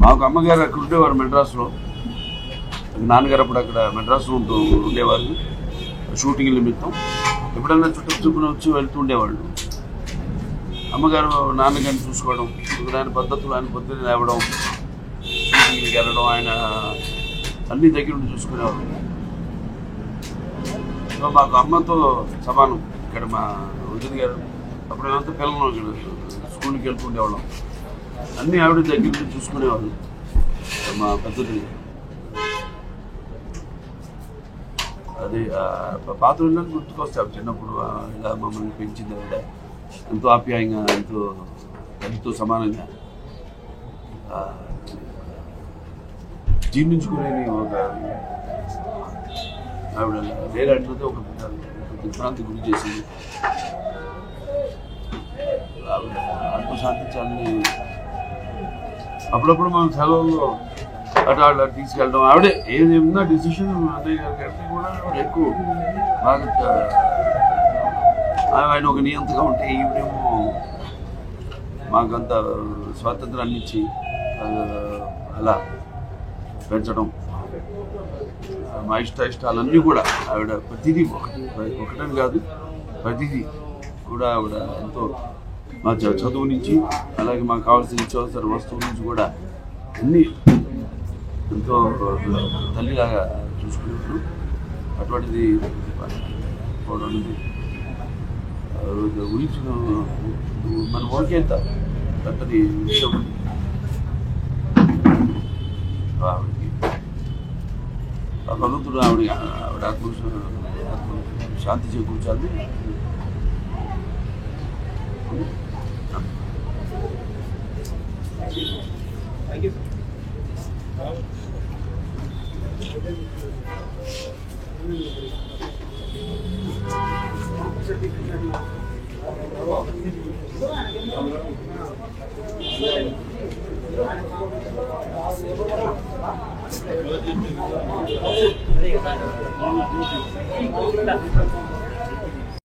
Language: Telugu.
మాకు అమ్మగారు అక్కడ ఉండేవారు మెడ్రాస్లో, నాన్నగారు అప్పుడు అక్కడ మెడ్రాస్లో ఉండేవారు షూటింగ్ నిమిత్తం. ఎప్పుడన్నా చుట్టూ వచ్చి వెళ్తూ ఉండేవాళ్ళు. అమ్మగారు నాన్నగారిని చూసుకోవడం, ఆయన పద్ధతులు, ఆయన పొద్దున్న లేవడం, షూటింగ్కి వెళ్ళడం, ఆయన అన్ని దగ్గర ఉండి చూసుకునేవాళ్ళు. సో మాకు అమ్మతో సమానం. ఇక్కడ మా వదిన గారు అప్పుడు మేమంతా పిల్లలు ఇక్కడ స్కూల్కి వెళ్తూ ఉండేవాళ్ళం. అన్నీ ఆవిడ దగ్గర ఉండి చూసుకునేవాళ్ళు. మా పద్ధతి అది పాత రోజులను గుర్తుకొస్తాం. చిన్నప్పుడు ఇలా మమ్మల్ని పెంచింది ఆవిడ ఎంతో ఆప్యాయంగా, ఎంతో తల్లితో సమానంగా జీర్ణించుకునే ఒక ఆవిడ వేలాడితే ఒక దిగ్భ్రాంతి గురి చేసింది. ఆవిడ ఆత్మశాంతించాలని అప్పుడప్పుడు మనం సెలవుల్లో అటు తీసుకెళ్ళడం. ఆవిడే ఏదేమన్నా డిసిషన్ అన్నయ్య గారికి కూడా ఎక్కువ బాగా ఆయన ఒక నియంతగా ఉంటే ఈవిడేమో మాకంత స్వాతంత్రాన్ని ఇచ్చి అలా పెంచడం. మా ఇష్టాలన్నీ కూడా ఆవిడ ప్రతిదీ ఒకటని కాదు, ప్రతిదీ కూడా ఆవిడ ఎంతో మా చదువు నుంచి, అలాగే మాకు కావాల్సిన నిత్యావసర వస్తువుల నుంచి కూడా అన్నీ ఎంతో తల్లిలాగా చూసుకునేప్పుడు. అటువంటిది గురించి మన ఓకేంత అంతని విషయం ఆవిడకి ఆ భగవంతుడు ఆవిడ ఆత్మ శాంతి చేకూర్చాలి. Thank you. Thank you.